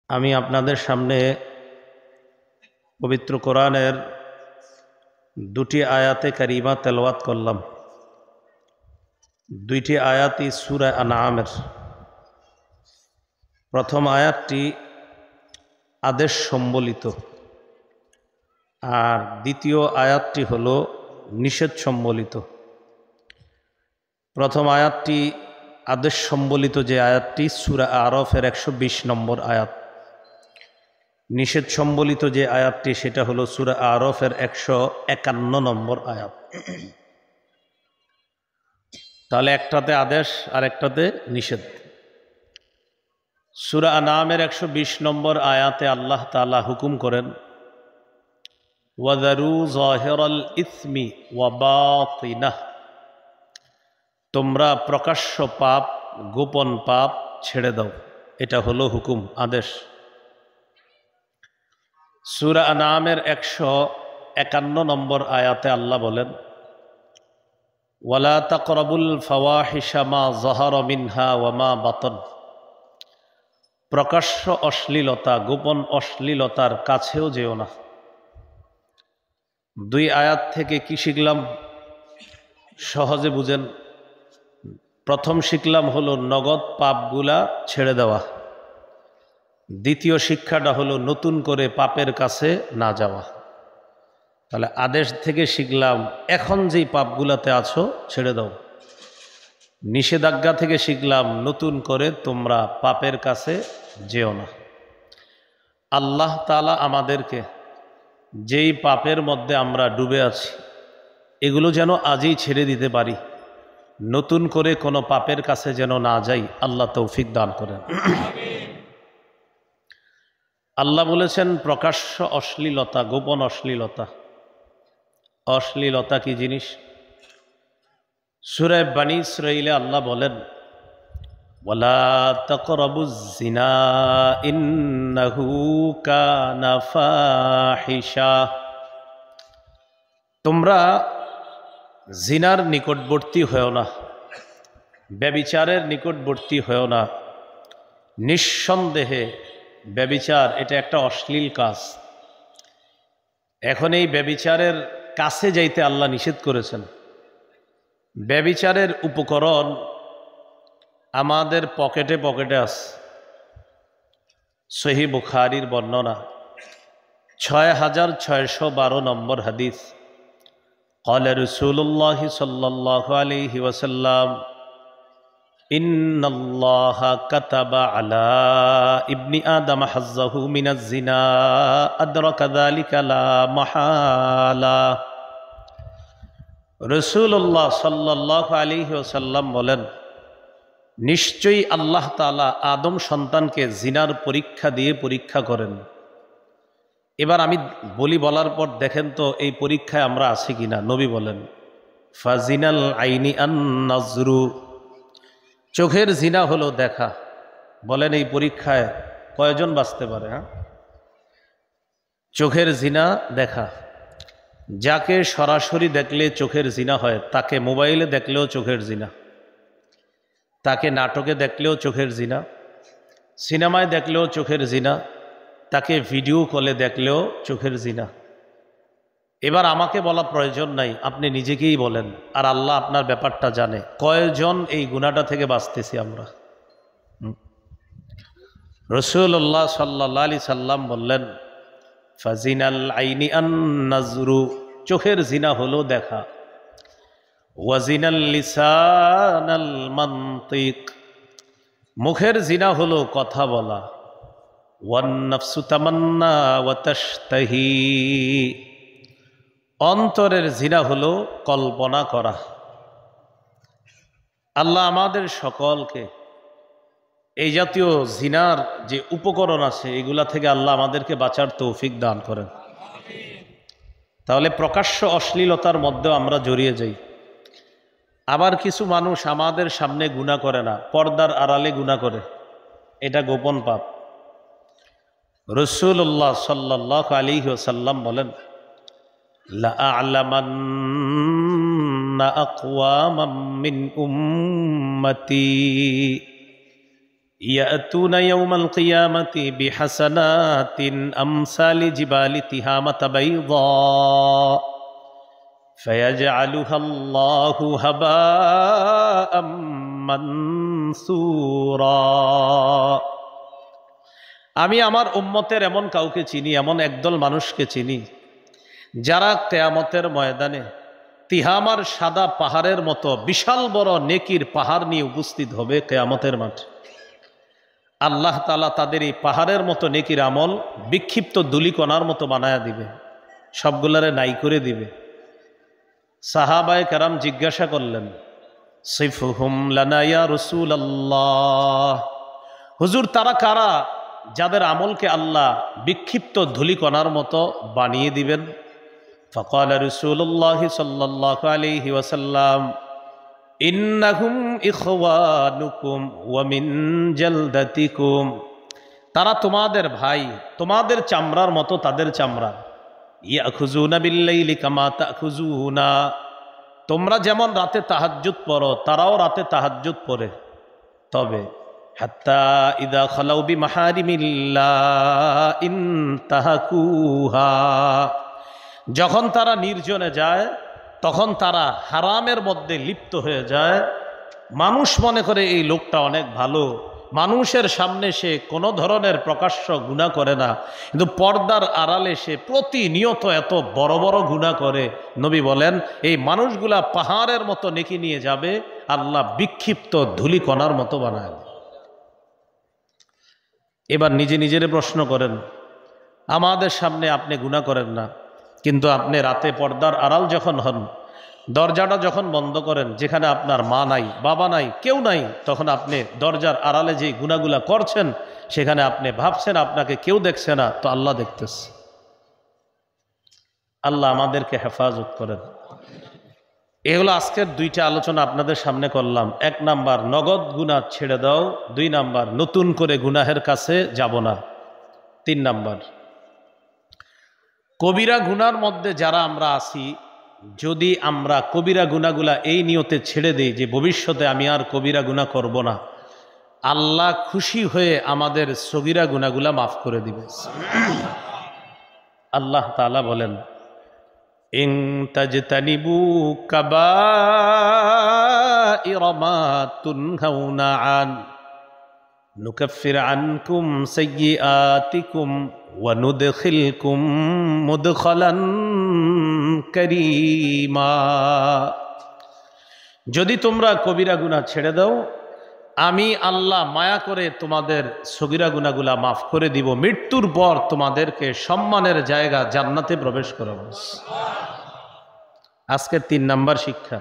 আমি আপনাদের সামনে পবিত্র কোরআনের দুটি আয়াতে কারিমা তেলাওয়াত করলাম। দুইটি আয়াতই সূরা আনআমের। প্রথম আয়াতটি আদেশ সম্বলিত, আর দ্বিতীয় আয়াতটি হলো নিষেধ সম্বলিত। প্রথম আয়াতটি আদেশ সম্বলিত, যে আয়াতটি সূরা আরাফের 120 নম্বর আয়াত। নিষেধ সম্বলিত যে আয়াতটি সেটা হলো সূরা আরাফের 151 নম্বর আয়াত। তাহলে একটাতে আদেশ আর একটাতে নিষেধ। সূরা আনআমের 120 নম্বর আয়াতে আল্লাহ তাআলা হুকুম করেন, ওয়াযারু যাহিরাল ইসমি ওয়া বাতিনাহ, তোমরা প্রকাশ্য পাপ গোপন পাপ ছেড়ে দাও। এটা হলো হুকুম, আদেশ। সূরা আনআমের 151 নম্বর আয়াতে আল্লাহ বলেন, ওয়ালা তাকরাবুল ফাওয়াহিশা মা যাহারা মিনহা ওয়া মা বাতান, প্রকাশ্য অশ্লীলতা গোপন অশ্লীলতার কাছেও যেও না। দুই আয়াত থেকে কি শিখলাম? সহজে বুঝেন। প্রথম শিখলাম হলো নগদ পাপগুলা ছেড়ে দেওয়া। দ্বিতীয় শিক্ষাটা হলো নতুন করে পাপের কাছে না যাওয়া। তাহলে আদেশ থেকে শিখলাম এখন যেই পাপগুলাতে আছো ছেড়ে দাও। নিষেধাজ্ঞা থেকে শিখলাম নতুন করে তোমরা পাপের কাছে যেও না। আল্লাহ তাআলা আমাদেরকে যেই পাপের মধ্যে আমরা ডুবে আছি এগুলো যেন আজই ছেড়ে দিতে পারি, নতুন করে কোনো পাপের কাছে যেন না যাই। আল্লাহ তৌফিক দান করেন। আল্লাহ বলেছেন প্রকাশ্য অশ্লীলতা গোপন অশ্লীলতা। অশ্লীলতা কি জিনিস? সূরা বনী ইসরাঈলে আল্লাহ বলেন, ওয়ালা তাকরাবুজ জিনা ইন্নাহু কানা ফাহিশা, তোমরা জিনার নিকটবর্তী হও না, ব্যভিচারের নিকটবর্তী হও না। নিঃসন্দেহে ব্যভিচার এটা একটা অশ্লীল কাজ। এখন এই ব্যভিচারের কাছে যাইতে আল্লাহ নিষেধ করেছেন। ব্যভিচারের উপকরণ আমাদের পকেটে পকেটে আছে। সহিহ বুখারীর বর্ণনা 6612 নম্বর হাদিস। ক্বালা রাসূলুল্লাহ সাল্লাল্লাহু আলাইহি ওয়াসাল্লাম, ইন্নাল্লাহা কাতাবা আলা ইবনি আদম হাজ্জাহু মিনাজ জিনা আদরাকা যালিকা লা মাহালা। রাসূলুল্লাহ সাল্লাল্লাহু আলাইহি ওয়াসাল্লাম বলেন, নিশ্চয়ই আল্লাহ তাআলা আদম সন্তানকে জিনার পরীক্ষা দিয়ে পরীক্ষা করেন। এবার আমি বলার পর দেখেন তো এই পরীক্ষায় আমরা আছি কিনা। নবী বলেন, ফাজিনাল আইনি আন নাজরু, চোখের জিনা হলো দেখা। বলেন এই পরীক্ষায় কয়জন বাঁচতে পারে? চোখের জিনা দেখা। যাকে সরাসরি দেখলে চোখের জিনা হয় তাকে মোবাইলে দেখলেও চোখের জিনা, তাকে নাটকে দেখলেও চোখের জিনা, সিনেমায় দেখলেও চোখের জিনা, তাকে ভিডিও কলে দেখলেও চোখের জিনা। এবার আমাকে বলা প্রয়োজন নাই, আপনি নিজেকেই বলেন, আর আল্লাহ আপনার ব্যাপারটা জানে। কয়জন এই গুনাহটা থেকে বাঁচতেছি আমরা? রাসূলুল্লাহ সাল্লাল্লাহু আলাইহি সাল্লাম বললেন, ফাজিনাল আইনি আন নাজরু, চোখের জিনা হলো দেখা। ওয়াজিনাল লিসানাল মানতিক, মুখের জিনা হলো কথা বলা। ওয়ান নাফসু তামান্না ওয়া তাশতাহি, অন্তরের জিনা হলো কল্পনা করা। আল্লাহ আমাদের সকলকে এই জাতীয় জিনার যে উপকরণ আছে এগুলা থেকে আল্লাহ আমাদেরকে বাঁচার তৌফিক দান করেন। তাহলে প্রকাশ্য অশ্লীলতার মধ্যে আমরা জড়িয়ে যাই। আবার কিছু মানুষ আমাদের সামনে গুনাহ করে না, পর্দার আড়ালে গুনাহ করে, এটা গোপন পাপ। রাসূলুল্লাহ সাল্লাল্লাহু আলাইহি ওয়াসাল্লাম বলেন, লা আ'লামান্না আকওয়ামান মিন উম্মতি, ইয়াতুনা ইয়াউমাল কিয়ামাতি বিহাসানাতিন আমসালি জিবালি তিহামাতা বাইদা ফায়াজআলুহা আল্লাহু হাবাআম মানসুরা। আমি আমার উম্মতের এমন কাউকে চিনি, এমন একদল মানুষকে চিনি যারা কিয়ামতের ময়দানে তিহামার সাদা পাহাড়ের মতো বিশাল বড় নেকির পাহাড় নিয়ে উপস্থিত হবে কিয়ামতের মাঠে। আল্লাহ তাআলা তাদের এই পাহাড়ের মতো নেকির আমল বিক্ষিপ্ত ধূলিকণার মতো বানায়া দিবে, সবগুলারে নাই করে দিবে। সাহাবায়ে কেরাম জিজ্ঞাসা করলেন, সিফহুম লানা ইয়া রাসূলুল্লাহ, হুজুর তারা কারা যাদের আমলকে আল্লাহ বিক্ষিপ্ত ধূলিকণার মতো বানিয়ে দিবেন? ফাকালা রাসূলুল্লাহ সাল্লাল্লাহু আলাইহি ওয়াসাল্লাম, ইন্নাহুম ইখওয়ানুকুম ওয়া মিন জালদাতিকুম, তারা তোমাদের ভাই, তোমাদের চামড়ার মতো তাদের চামড়া। ইয়াখুজুনা বিল্লাইলি কামা তাখুজুনা, তোমরা যেমন রাতে তাহাজ্জুদ পড়ো তারাও রাতে তাহাজ্জুদ পড়ে, তবে হাত্তা ইদা খালাউ বিমাহারিমিল্লাহ ইনতাহাকুহা, যখন তারা নির্জনে যায় তখন তারা হারামের মধ্যে লিপ্ত হয়ে যায়। মানুষ মনে করে এই লোকটা অনেক ভালো, মানুষের সামনে সে কোনো ধরনের প্রকাশ্য গুনাহ করে না, কিন্তু পর্দার আড়ালে সে প্রতিনিয়ত এত বড় বড় গুনাহ করে। নবী বলেন এই মানুষগুলা পাহাড়ের মতো নেকি নিয়ে যাবে, আল্লাহ বিক্ষিপ্ত ধূলিকণার মতো বানায়। এবার নিজে নিজের প্রশ্ন করেন, আমাদের সামনে আপনি গুনাহ করেন না, কিন্তু আপনি রাতে পর্দার আড়াল যখন হন, দরজাটা যখন বন্ধ করেন, যেখানে আপনার মা নাই, বাবা নাই, কেউ নাই, তখন আপনি দরজার আড়ালে যে গুনাহগুলা করছেন সেখানে আপনি ভাবছেন আপনাকে কেউ দেখছে না, তো আল্লাহ দেখতেছে। আল্লাহ আমাদেরকে হেফাজত করেন। এগুলো আজকের দুইটা আলোচনা আপনাদের সামনে করলাম। 1 নাম্বার নগদ গুনাহ ছেড়ে দাও, 2 নাম্বার নতুন করে গুনাহের কাছে যাব না, 3 নাম্বার কবিরা গুনার মধ্যে যারা আমরা আছি, যদি আমরা কবিরা গুনাহগুলা এই নিয়তে ছেড়ে দেই যে ভবিষ্যতে আমি আর কবিরা গুনাহ করব না, আল্লাহ খুশি হয়ে আমাদের সগীরা গুনাহগুলা মাফ করে দিবে। আল্লাহ তাআলা বলেন, ইন তাজতানিবু কাবাইরা মা তুনহাউনা আন নুকাফির আনকুম সাইয়্যাতিকুম ওয়া নুদখিলকুম মুদখালান কারীমা, যদি তোমরা কবিরা গুনাহ ছেড়ে দাও, আমি আল্লাহ মায়া করে তোমাদের সগীরা গুনাহগুলা মাফ করে দিব, মৃত্যুর পর তোমাদেরকে সম্মানের জায়গা জান্নাতে প্রবেশ করাবো। আজকের 3 নাম্বার শিক্ষা,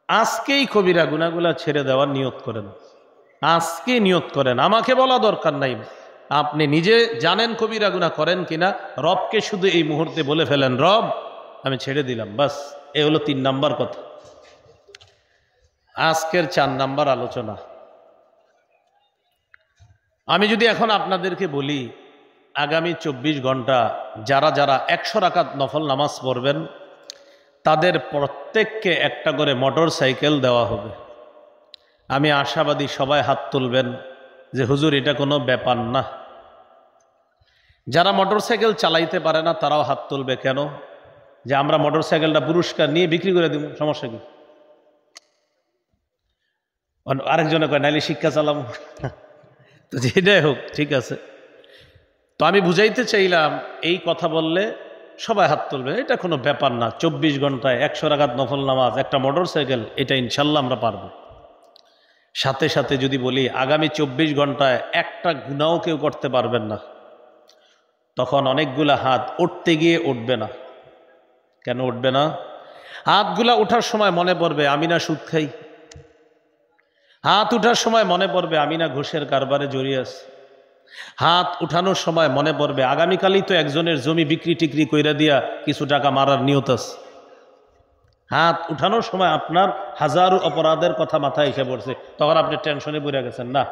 আজকেই কবিরা গুনাহগুলা ছেড়ে দেওয়ার নিয়ত করেন, আজকে নিয়ত করেন। আমাকে বলা দরকার নাই, আপনি নিজে জানেন কবিরা গুনাহ করেন কিনা, রবকে শুধু এই মুহূর্তে বলে ফেলেন, রব আমি ছেড়ে দিলাম, বাস। এ হলো 3 নাম্বার কথা। আজকের 4 নাম্বার আলোচনা, আমি যদি এখন আপনাদেরকে বলি আগামী 24 ঘন্টা যারা যারা 100 রাকাত নফল নামাজ পড়বেন তাদের প্রত্যেককে একটা করে মোটর সাইকেল দেওয়া হবে, আমি আশাবাদী সবাই হাত তুলবেন যে হুজুর এটা কোনো ব্যাপার না। যারা মোটর সাইকেল চালাইতে পারে না তারাও হাত তুলবে। কেন? যে আমরা মোটর সাইকেলটা পুরস্কার নিয়ে বিক্রি করে দিব, সমস্যা কি? আরেকজনে কয় নাইলে শিক্ষা চালাম, তো যেটাই হোক ঠিক আছে। তো আমি বুঝাইতে চাইলাম এই কথা বললে সবাই হাত তুলবে, এটা কোনো ব্যাপার না। 24 ঘন্টায় 100 রাকাত নফল নামাজ, একটা মোটর সাইকেল, এটা ইনশাল্লাহ আমরা পারবো। সাথে সাথে যদি বলি আগামী 24 ঘন্টায় একটা গুনাহও কেউ করতে পারবেন না, তখন অনেকগুলা হাত উঠতে গিয়ে উঠবে না। কেন উঠবে না? হাতগুলা ওঠার সময় মনে পড়বে আমি না সুদ খাই, হাত উঠার সময় মনে পড়বে আমি না ঘুষের কারবারে জড়িয়ে আছি, হাত উঠানোর সময় মনে পড়বে আগামীকালই তো একজনের জমি বিক্রি টিক্রি কইরা দিয়া কিছু টাকা মারার নিয়ত আছে। হাত উঠানোর সময় আপনার হাজারো অপরাধের কথা মাথায় এসে পড়ছে, তখন আপনি টেনশনে পড়ে গেছেন। না,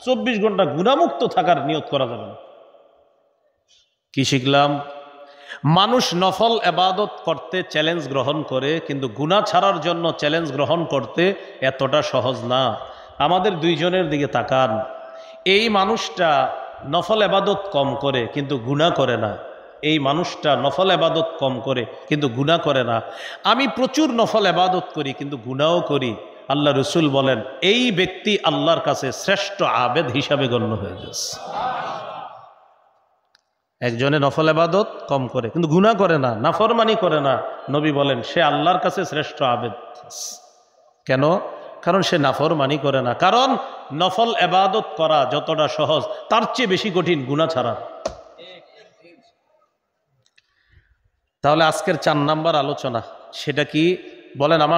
24 ঘন্টা গুনাহমুক্ত থাকার নিয়ত করা যাবে না। কি শিখলাম? মানুষ নফল ইবাদত করতে চ্যালেঞ্জ গ্রহণ করে, কিন্তু গুনাহ ছাড়ার জন্য চ্যালেঞ্জ গ্রহণ করতে এতটা সহজ না। আমাদের দুইজনের দিকে তাকান, এই মানুষটা নফল ইবাদত কম করে কিন্তু গুনাহ করে না, এই মানুষটা নফল ইবাদত কম করে কিন্তু গুনাহ করে না। আমি প্রচুর নফল ইবাদত করি কিন্তু গুনাহও করি। আল্লাহ রসুল বলেন এই ব্যক্তি আল্লাহর কাছে শ্রেষ্ঠ আবেদ হিসাবে গণ্য হয়ে গেছে। একজনে নফল ইবাদত কম করে কিন্তু গুনাহ করে না, নাফরমানি করে না, নবী বলেন সে আল্লাহর কাছে শ্রেষ্ঠ আবেদ। কেন? কারণ সে নাফরমানি করে না। কারণ নফল ইবাদত করা যতটা সহজ তার চেয়ে বেশি কঠিন গুনাহ ছাড়া। তাহলে আজকের 4 নাম্বার আলোচনা সেটা কি বলেন? আমার